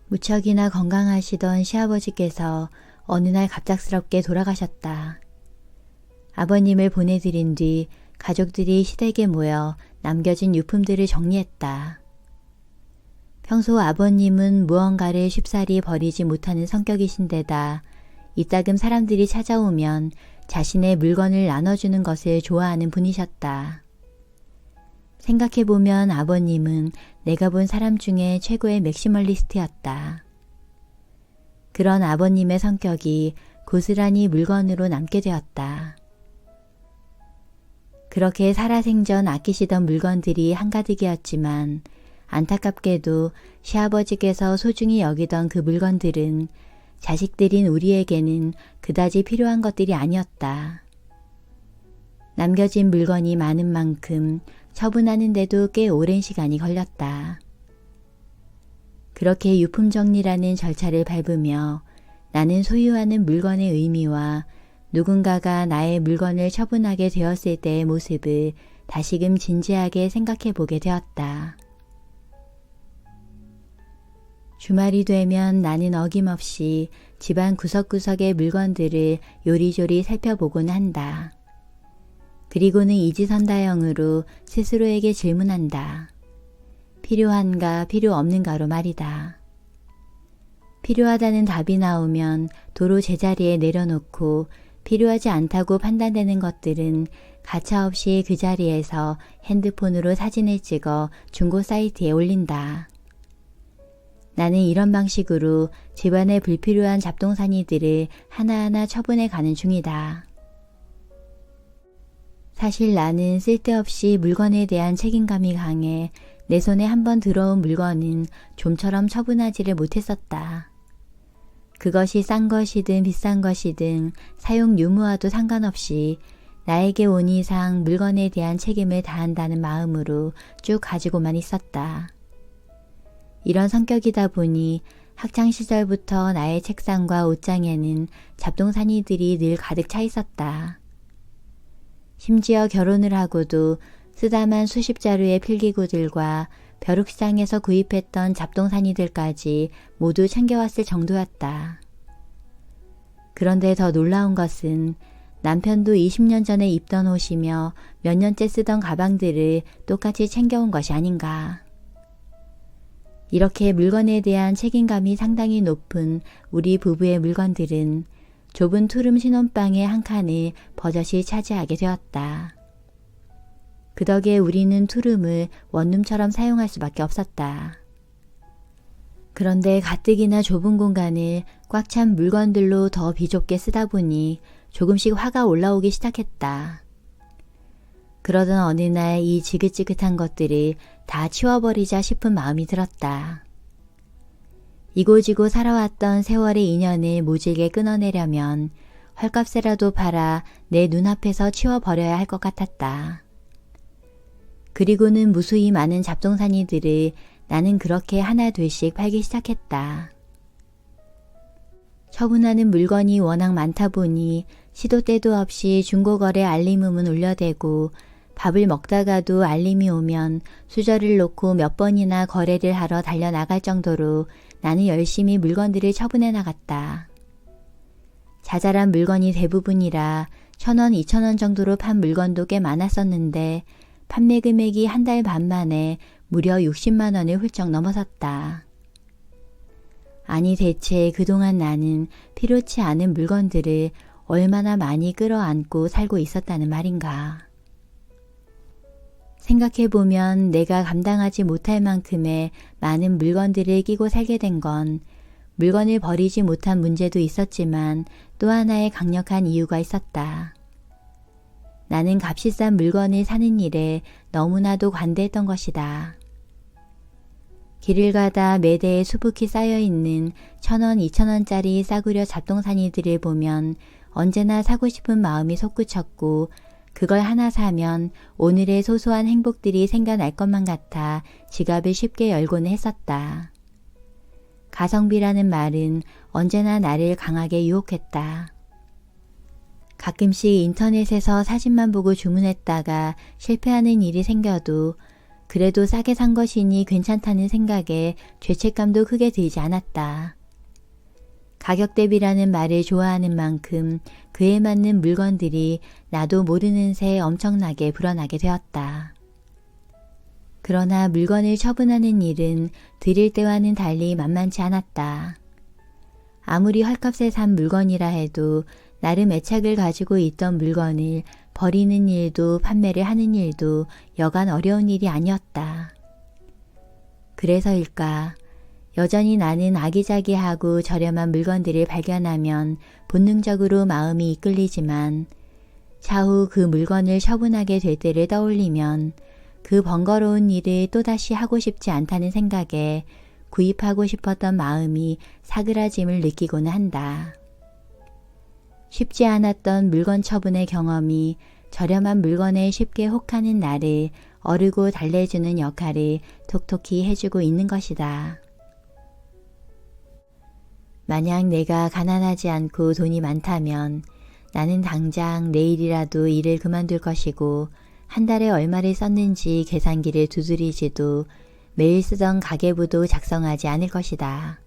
무척이나 건강하시던 시아버지께서 어느 날 갑작스럽게 돌아가셨다. 아버님을 보내드린 뒤 가족들이 시댁에 모여 남겨진 유품들을 정리했다. 평소 아버님은 무언가를 쉽사리 버리지 못하는 성격이신데다 이따금 사람들이 찾아오면 자신의 물건을 나눠주는 것을 좋아하는 분이셨다. 생각해보면 아버님은 내가 본 사람 중에 최고의 맥시멀리스트였다. 그런 아버님의 성격이 고스란히 물건으로 남게 되었다. 그렇게 살아생전 아끼시던 물건들이 한가득이었지만 안타깝게도 시아버지께서 소중히 여기던 그 물건들은 자식들인 우리에게는 그다지 필요한 것들이 아니었다. 남겨진 물건이 많은 만큼 처분하는데도 꽤 오랜 시간이 걸렸다. 그렇게 유품 정리라는 절차를 밟으며 나는 소유하는 물건의 의미와 누군가가 나의 물건을 처분하게 되었을 때의 모습을 다시금 진지하게 생각해 보게 되었다. 주말이 되면 나는 어김없이 집안 구석구석의 물건들을 요리조리 살펴보곤 한다. 그리고는 이지선다형으로 스스로에게 질문한다. 필요한가 필요 없는가로 말이다. 필요하다는 답이 나오면 도로 제자리에 내려놓고 필요하지 않다고 판단되는 것들은 가차없이 그 자리에서 핸드폰으로 사진을 찍어 중고 사이트에 올린다. 나는 이런 방식으로 집안의 불필요한 잡동사니들을 하나하나 처분해 가는 중이다. 사실 나는 쓸데없이 물건에 대한 책임감이 강해 내 손에 한번 들어온 물건은 좀처럼 처분하지를 못했었다. 그것이 싼 것이든 비싼 것이든 사용 유무와도 상관없이 나에게 온 이상 물건에 대한 책임을 다한다는 마음으로 쭉 가지고만 있었다. 이런 성격이다 보니 학창시절부터 나의 책상과 옷장에는 잡동사니들이 늘 가득 차 있었다. 심지어 결혼을 하고도 쓰다만 수십 자루의 필기구들과 벼룩시장에서 구입했던 잡동사니들까지 모두 챙겨왔을 정도였다. 그런데 더 놀라운 것은 남편도 20년 전에 입던 옷이며 몇 년째 쓰던 가방들을 똑같이 챙겨온 것이 아닌가. 이렇게 물건에 대한 책임감이 상당히 높은 우리 부부의 물건들은 좁은 투룸 신혼방의 한 칸을 버젓이 차지하게 되었다. 그 덕에 우리는 투룸을 원룸처럼 사용할 수밖에 없었다. 그런데 가뜩이나 좁은 공간을 꽉 찬 물건들로 더 비좁게 쓰다 보니 조금씩 화가 올라오기 시작했다. 그러던 어느 날 이 지긋지긋한 것들을 다 치워버리자 싶은 마음이 들었다. 이고지고 살아왔던 세월의 인연을 모질게 끊어내려면 헐값에라도 팔아 내 눈앞에서 치워버려야 할 것 같았다. 그리고는 무수히 많은 잡동사니들을 나는 그렇게 하나 둘씩 팔기 시작했다. 처분하는 물건이 워낙 많다 보니 시도 때도 없이 중고거래 알림음은 울려대고 밥을 먹다가도 알림이 오면 수저를 놓고 몇 번이나 거래를 하러 달려나갈 정도로 나는 열심히 물건들을 처분해 나갔다. 자잘한 물건이 대부분이라 1,000원, 2,000원 정도로 판 물건도 꽤 많았었는데 판매 금액이 한 달 반 만에 무려 60만 원을 훌쩍 넘어섰다. 아니 대체 그동안 나는 필요치 않은 물건들을 얼마나 많이 끌어안고 살고 있었다는 말인가. 생각해보면 내가 감당하지 못할 만큼의 많은 물건들을 끼고 살게 된 건 물건을 버리지 못한 문제도 있었지만 또 하나의 강력한 이유가 있었다. 나는 값이 싼 물건을 사는 일에 너무나도 관대했던 것이다. 길을 가다 매대에 수북히 쌓여있는 1,000원, 2,000원짜리 싸구려 잡동사니들을 보면 언제나 사고 싶은 마음이 솟구쳤고 그걸 하나 사면 오늘의 소소한 행복들이 생겨날 것만 같아 지갑을 쉽게 열고는 했었다. 가성비라는 말은 언제나 나를 강하게 유혹했다. 가끔씩 인터넷에서 사진만 보고 주문했다가 실패하는 일이 생겨도 그래도 싸게 산 것이니 괜찮다는 생각에 죄책감도 크게 들지 않았다. 가격 대비라는 말을 좋아하는 만큼 그에 맞는 물건들이 나도 모르는 새 엄청나게 불어나게 되었다. 그러나 물건을 처분하는 일은 드릴 때와는 달리 만만치 않았다. 아무리 헐값에 산 물건이라 해도 나름 애착을 가지고 있던 물건을 버리는 일도 판매를 하는 일도 여간 어려운 일이 아니었다. 그래서일까? 여전히 나는 아기자기하고 저렴한 물건들을 발견하면 본능적으로 마음이 이끌리지만 차후 그 물건을 처분하게 될 때를 떠올리면 그 번거로운 일을 또다시 하고 싶지 않다는 생각에 구입하고 싶었던 마음이 사그라짐을 느끼고는 한다. 쉽지 않았던 물건 처분의 경험이 저렴한 물건에 쉽게 혹하는 나를 어르고 달래주는 역할을 톡톡히 해주고 있는 것이다. 만약 내가 가난하지 않고 돈이 많다면 나는 당장 내일이라도 일을 그만둘 것이고 한 달에 얼마를 썼는지 계산기를 두드리지도 매일 쓰던 가계부도 작성하지 않을 것이다.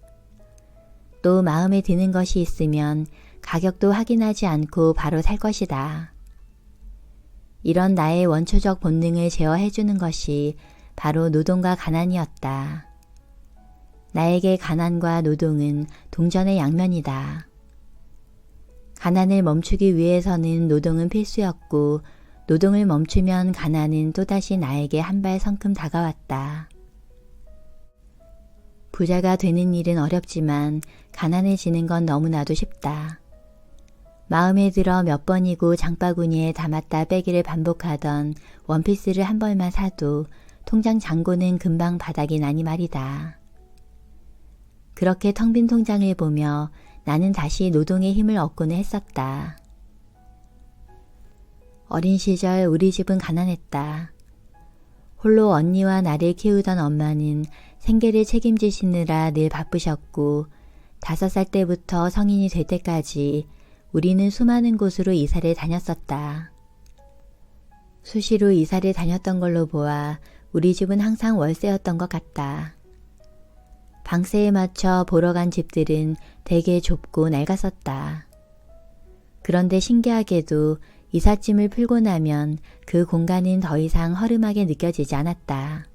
또 마음에 드는 것이 있으면 가격도 확인하지 않고 바로 살 것이다. 이런 나의 원초적 본능을 제어해주는 것이 바로 노동과 가난이었다. 나에게 가난과 노동은 동전의 양면이다. 가난을 멈추기 위해서는 노동은 필수였고 노동을 멈추면 가난은 또다시 나에게 한 발 성큼 다가왔다. 부자가 되는 일은 어렵지만 가난해지는 건 너무나도 쉽다. 마음에 들어 몇 번이고 장바구니에 담았다 빼기를 반복하던 원피스를 한 벌만 사도 통장 잔고는 금방 바닥이 나니 말이다. 그렇게 텅 빈 통장을 보며 나는 다시 노동의 힘을 얻고는 했었다. 어린 시절 우리 집은 가난했다. 홀로 언니와 나를 키우던 엄마는 생계를 책임지시느라 늘 바쁘셨고 5살 때부터 성인이 될 때까지 우리는 수많은 곳으로 이사를 다녔었다. 수시로 이사를 다녔던 걸로 보아 우리 집은 항상 월세였던 것 같다. 방세에 맞춰 보러 간 집들은 되게 좁고 낡았었다. 그런데 신기하게도 이삿짐을 풀고 나면 그 공간은 더 이상 허름하게 느껴지지 않았다.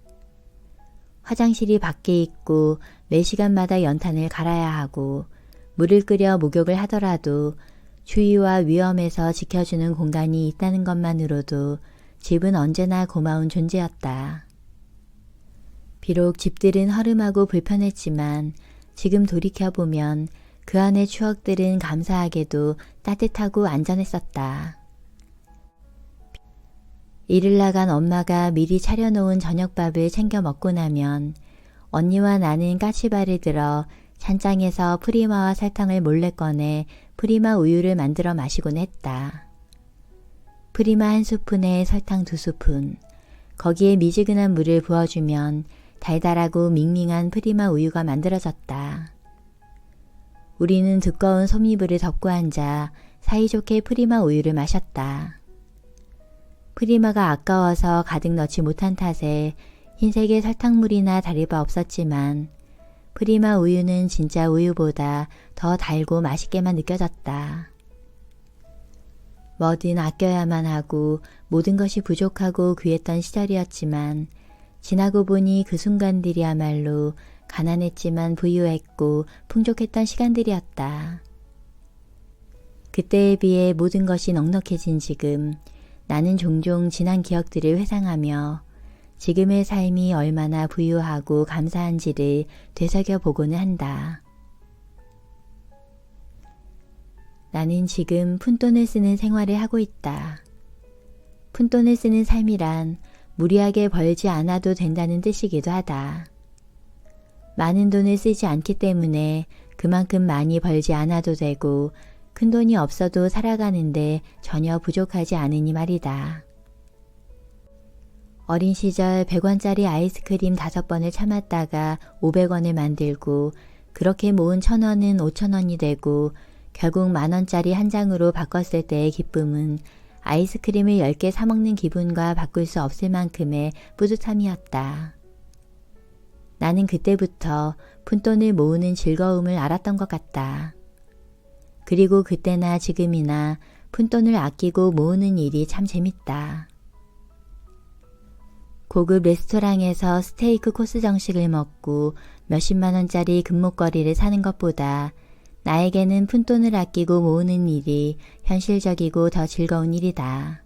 화장실이 밖에 있고 매 시간마다 연탄을 갈아야 하고 물을 끓여 목욕을 하더라도 추위와 위험에서 지켜주는 공간이 있다는 것만으로도 집은 언제나 고마운 존재였다. 비록 집들은 허름하고 불편했지만 지금 돌이켜보면 그 안의 추억들은 감사하게도 따뜻하고 안전했었다. 일을 나간 엄마가 미리 차려놓은 저녁밥을 챙겨 먹고 나면 언니와 나는 까치발을 들어 찬장에서 프리마와 설탕을 몰래 꺼내 프리마 우유를 만들어 마시곤 했다. 프리마 1스푼에 설탕 2스푼, 거기에 미지근한 물을 부어주면 달달하고 밍밍한 프리마 우유가 만들어졌다. 우리는 두꺼운 솜이불을 덮고 앉아 사이좋게 프리마 우유를 마셨다. 프리마가 아까워서 가득 넣지 못한 탓에 흰색의 설탕물이나 다를 바 없었지만 프리마 우유는 진짜 우유보다 더 달고 맛있게만 느껴졌다. 뭐든 아껴야만 하고 모든 것이 부족하고 귀했던 시절이었지만 지나고 보니 그 순간들이야말로 가난했지만 부유했고 풍족했던 시간들이었다. 그때에 비해 모든 것이 넉넉해진 지금 나는 종종 지난 기억들을 회상하며 지금의 삶이 얼마나 부유하고 감사한지를 되새겨보고는 한다. 나는 지금 푼돈을 쓰는 생활을 하고 있다. 푼돈을 쓰는 삶이란 무리하게 벌지 않아도 된다는 뜻이기도 하다. 많은 돈을 쓰지 않기 때문에 그만큼 많이 벌지 않아도 되고 큰 돈이 없어도 살아가는데 전혀 부족하지 않으니 말이다. 어린 시절 100원짜리 아이스크림 5번을 참았다가 500원을 만들고 그렇게 모은 1000원은 5000원이 되고 결국 10,000원짜리 한 장으로 바꿨을 때의 기쁨은 아이스크림을 10개 사 먹는 기분과 바꿀 수 없을 만큼의 뿌듯함이었다. 나는 그때부터 푼돈을 모으는 즐거움을 알았던 것 같다. 그리고 그때나 지금이나 푼돈을 아끼고 모으는 일이 참 재밌다. 고급 레스토랑에서 스테이크 코스 정식을 먹고 몇십만 원짜리 금목걸이를 사는 것보다 나에게는 푼돈을 아끼고 모으는 일이 현실적이고 더 즐거운 일이다.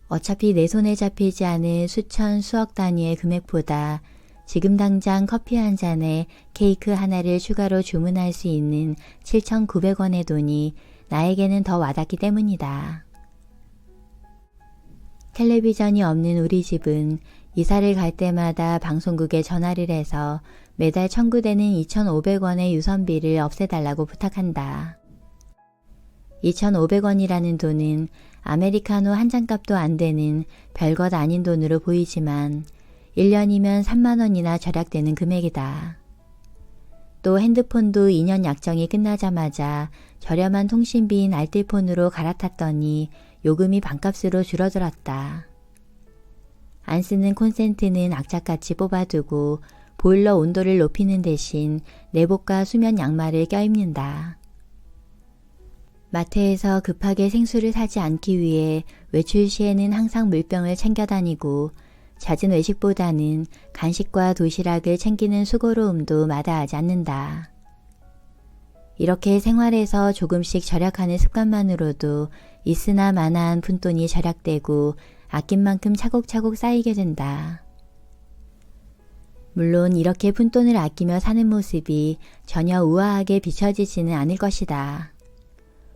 어차피 내 손에 잡히지 않을 수천 수억 단위의 금액보다 지금 당장 커피 한 잔에 케이크 하나를 추가로 주문할 수 있는 7,900원의 돈이 나에게는 더 와닿기 때문이다. 텔레비전이 없는 우리 집은 이사를 갈 때마다 방송국에 전화를 해서 매달 청구되는 2,500원의 유선비를 없애달라고 부탁한다. 2,500원이라는 돈은 아메리카노 한 잔값도 안 되는 별것 아닌 돈으로 보이지만 1년이면 3만 원이나 절약되는 금액이다. 또 핸드폰도 2년 약정이 끝나자마자 저렴한 통신비인 알뜰폰으로 갈아탔더니 요금이 반값으로 줄어들었다. 안 쓰는 콘센트는 악착같이 뽑아두고 보일러 온도를 높이는 대신 내복과 수면 양말을 껴입는다. 마트에서 급하게 생수를 사지 않기 위해 외출 시에는 항상 물병을 챙겨 다니고 잦은 외식보다는 간식과 도시락을 챙기는 수고로움도 마다하지 않는다. 이렇게 생활에서 조금씩 절약하는 습관만으로도 있으나 마나한 푼돈이 절약되고 아낀 만큼 차곡차곡 쌓이게 된다. 물론 이렇게 푼돈을 아끼며 사는 모습이 전혀 우아하게 비춰지지는 않을 것이다.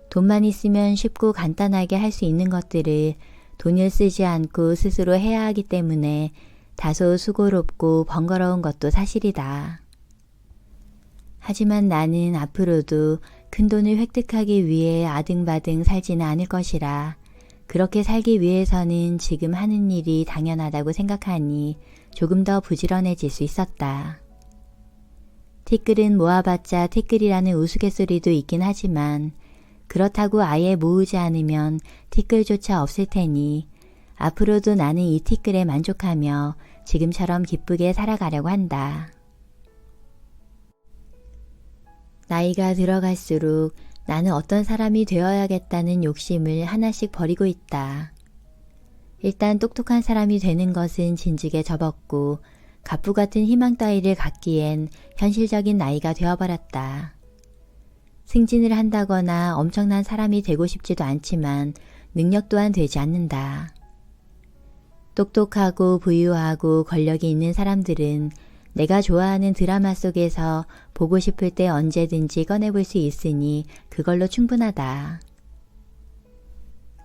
돈만 있으면 쉽고 간단하게 할 수 있는 것들을 돈을 쓰지 않고 스스로 해야 하기 때문에 다소 수고롭고 번거로운 것도 사실이다. 하지만 나는 앞으로도 큰 돈을 획득하기 위해 아등바등 살지는 않을 것이라 그렇게 살기 위해서는 지금 하는 일이 당연하다고 생각하니 조금 더 부지런해질 수 있었다. 티끌은 모아봤자 티끌이라는 우스갯소리도 있긴 하지만 그렇다고 아예 모으지 않으면 티끌조차 없을 테니 앞으로도 나는 이 티끌에 만족하며 지금처럼 기쁘게 살아가려고 한다. 나이가 들어갈수록 나는 어떤 사람이 되어야겠다는 욕심을 하나씩 버리고 있다. 일단 똑똑한 사람이 되는 것은 진즉에 접었고 갑부 같은 희망 따위를 갖기엔 현실적인 나이가 되어버렸다. 승진을 한다거나 엄청난 사람이 되고 싶지도 않지만 능력 또한 되지 않는다. 똑똑하고 부유하고 권력이 있는 사람들은 내가 좋아하는 드라마 속에서 보고 싶을 때 언제든지 꺼내볼 수 있으니 그걸로 충분하다.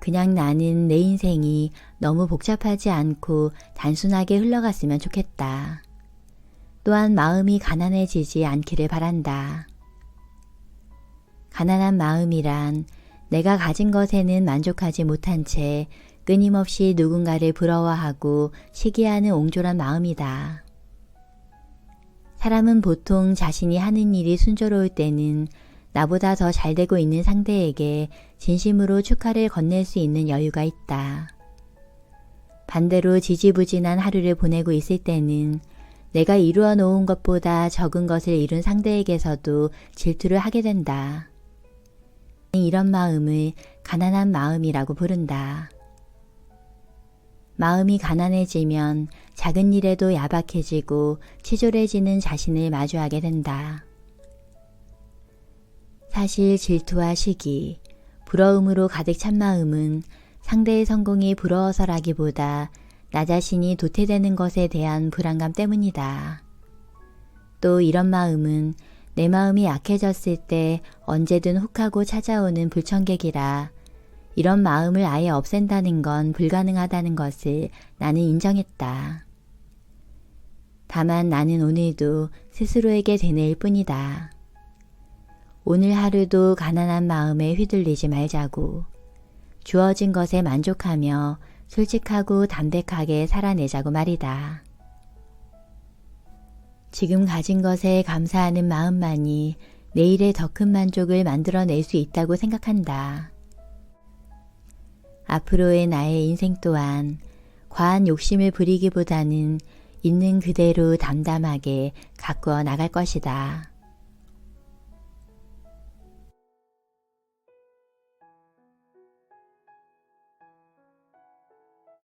그냥 나는 내 인생이 너무 복잡하지 않고 단순하게 흘러갔으면 좋겠다. 또한 마음이 가난해지지 않기를 바란다. 가난한 마음이란 내가 가진 것에는 만족하지 못한 채 끊임없이 누군가를 부러워하고 시기하는 옹졸한 마음이다. 사람은 보통 자신이 하는 일이 순조로울 때는 나보다 더 잘 되고 있는 상대에게 진심으로 축하를 건넬 수 있는 여유가 있다. 반대로 지지부진한 하루를 보내고 있을 때는 내가 이루어 놓은 것보다 적은 것을 이룬 상대에게서도 질투를 하게 된다. 이런 마음을 가난한 마음이라고 부른다. 마음이 가난해지면 작은 일에도 야박해지고 치졸해지는 자신을 마주하게 된다. 사실 질투와 시기, 부러움으로 가득 찬 마음은 상대의 성공이 부러워서라기보다 나 자신이 도태되는 것에 대한 불안감 때문이다. 또 이런 마음은 내 마음이 약해졌을 때 언제든 훅하고 찾아오는 불청객이라 이런 마음을 아예 없앤다는 건 불가능하다는 것을 나는 인정했다. 다만 나는 오늘도 스스로에게 되뇌일 뿐이다. 오늘 하루도 가난한 마음에 휘둘리지 말자고 주어진 것에 만족하며 솔직하고 담백하게 살아내자고 말이다. 지금 가진 것에 감사하는 마음만이 내일의 더 큰 만족을 만들어낼 수 있다고 생각한다. 앞으로의 나의 인생 또한 과한 욕심을 부리기보다는 있는 그대로 담담하게 가꾸어 나갈 것이다.